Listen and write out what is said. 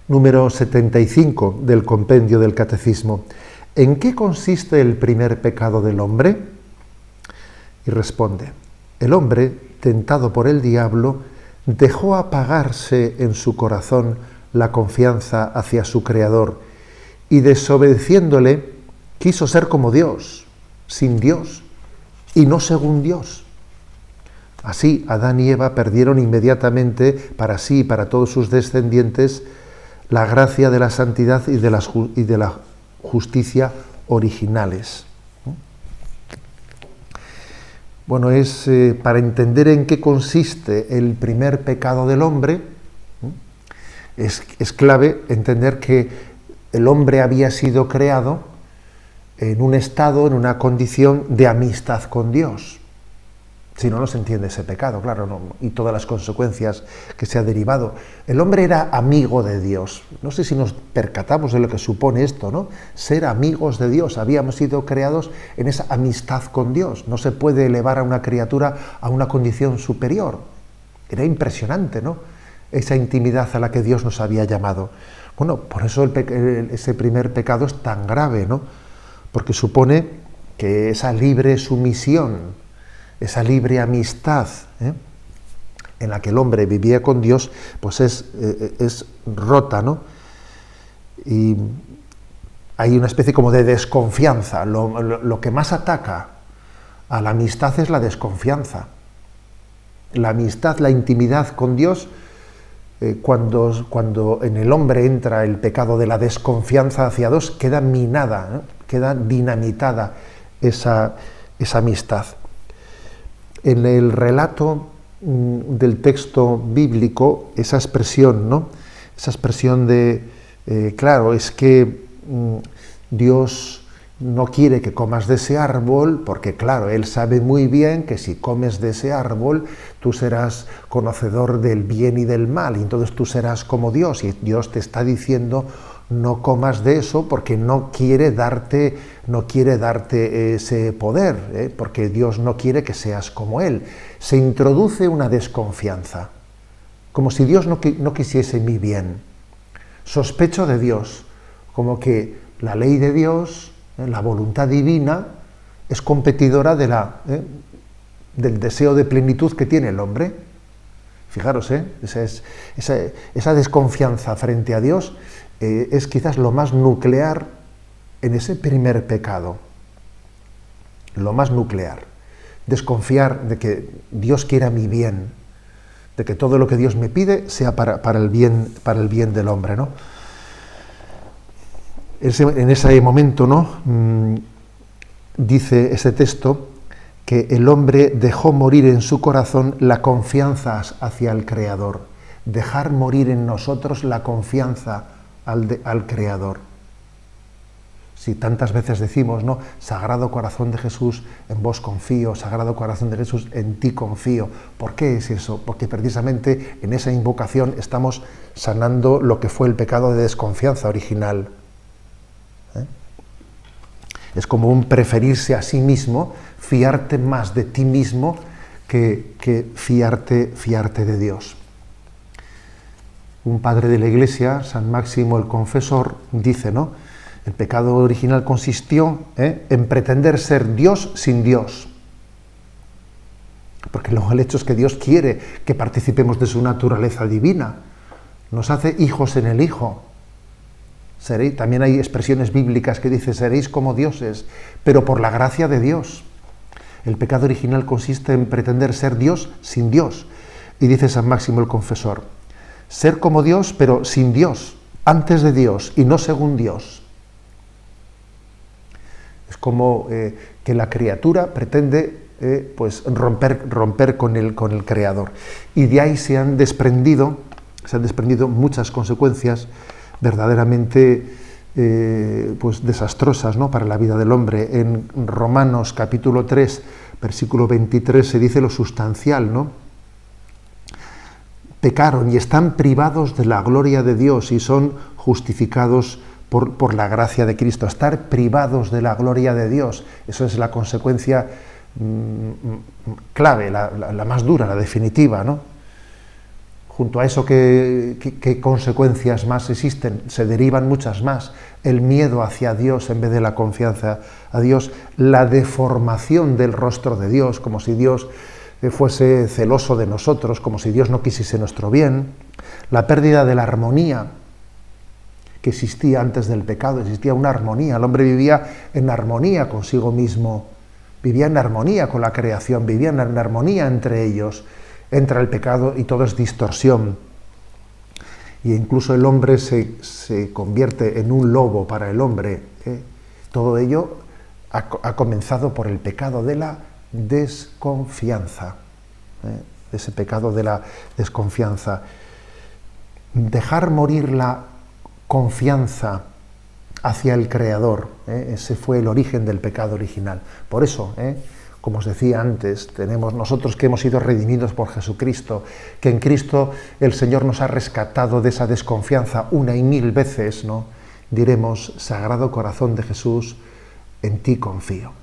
Número 75 del Compendio del Catecismo. ¿En qué consiste el primer pecado del hombre? Y responde: el hombre, tentado por el diablo, dejó apagarse en su corazón la confianza hacia su Creador y, desobedeciéndole, quiso ser como Dios, sin Dios y no según Dios. Así, Adán y Eva perdieron inmediatamente para sí y para todos sus descendientes la gracia de la santidad y de la justicia originales. Bueno, es para entender en qué consiste el primer pecado del hombre, es clave entender que el hombre había sido creado en un estado, en una condición de amistad con Dios. Si no, no se entiende ese pecado, claro, no, y todas las consecuencias que se ha derivado. El hombre era amigo de Dios. No sé si nos percatamos de lo que supone esto, ¿no? Ser amigos de Dios. Habíamos sido creados en esa amistad con Dios. No se puede elevar a una criatura a una condición superior. Era impresionante, ¿no? Esa intimidad a la que Dios nos había llamado. Bueno, por eso ese primer pecado es tan grave, ¿no? Porque supone que esa libre sumisión, esa libre amistad en la que el hombre vivía con Dios, pues es rota, ¿no? Y hay una especie como de desconfianza. Lo que más ataca a la amistad es la desconfianza. La amistad, la intimidad con Dios, cuando en el hombre entra el pecado de la desconfianza hacia Dios, queda minada, queda dinamitada esa amistad. En el relato del texto bíblico, esa expresión, ¿no? Esa expresión de, claro, es que Dios no quiere que comas de ese árbol, porque claro, Él sabe muy bien que si comes de ese árbol, tú serás conocedor del bien y del mal, y entonces tú serás como Dios, y Dios te está diciendo: no comas de eso, porque no quiere darte ese poder, porque Dios no quiere que seas como Él. Se introduce una desconfianza, como si Dios no quisiese mi bien. Sospecho de Dios, como que la ley de Dios, la voluntad divina, es competidora del deseo de plenitud que tiene el hombre. Fijaros, esa desconfianza frente a Dios es quizás lo más nuclear en ese primer pecado. Lo más nuclear. Desconfiar de que Dios quiera mi bien, de que todo lo que Dios me pide sea para el bien del hombre, ¿no? En ese momento, ¿no? Dice ese texto que el hombre dejó morir en su corazón la confianza hacia el Creador. Dejar morir en nosotros la confianza al Creador. Si tantas veces decimos, ¿no? Sagrado corazón de Jesús, en vos confío, Sagrado corazón de Jesús, en ti confío. ¿Por qué es eso? Porque precisamente en esa invocación estamos sanando lo que fue el pecado de desconfianza original. Es como un preferirse a sí mismo, fiarte más de ti mismo que fiarte de Dios. Un padre de la Iglesia, San Máximo el Confesor, dice, ¿no? El pecado original consistió en pretender ser Dios sin Dios. Porque luego el hecho es que Dios quiere que participemos de su naturaleza divina. Nos hace hijos en el Hijo. También hay expresiones bíblicas que dicen: seréis como dioses, pero por la gracia de Dios. El pecado original consiste en pretender ser Dios sin Dios. Y dice San Máximo el Confesor: ser como Dios, pero sin Dios, antes de Dios y no según Dios. Es como que la criatura pretende pues romper con el Creador. Y de ahí se han desprendido muchas consecuencias verdaderamente pues desastrosas, ¿no? Para la vida del hombre. En Romanos capítulo 3, versículo 23 se dice lo sustancial, ¿no? Pecaron y están privados de la gloria de Dios y son justificados por la gracia de Cristo, estar privados de la gloria de Dios. Eso es la consecuencia clave, la más dura, la definitiva, ¿no? Junto a eso, ¿qué consecuencias más existen? Se derivan muchas más. El miedo hacia Dios en vez de la confianza a Dios, la deformación del rostro de Dios, como si Dios fuese celoso de nosotros, como si Dios no quisiese nuestro bien, la pérdida de la armonía que existía antes del pecado. Existía una armonía, el hombre vivía en armonía consigo mismo, vivía en armonía con la creación, vivía en armonía entre ellos. Entra el pecado y todo es distorsión. Y incluso el hombre se convierte en un lobo para el hombre. Todo ello ha comenzado por el pecado de la desconfianza. Ese pecado de la desconfianza. Dejar morir la confianza hacia el Creador. Ese fue el origen del pecado original. Por eso, como os decía antes, tenemos nosotros que hemos sido redimidos por Jesucristo, que en Cristo el Señor nos ha rescatado de esa desconfianza 1,000 veces, ¿no? Diremos: Sagrado Corazón de Jesús, en ti confío.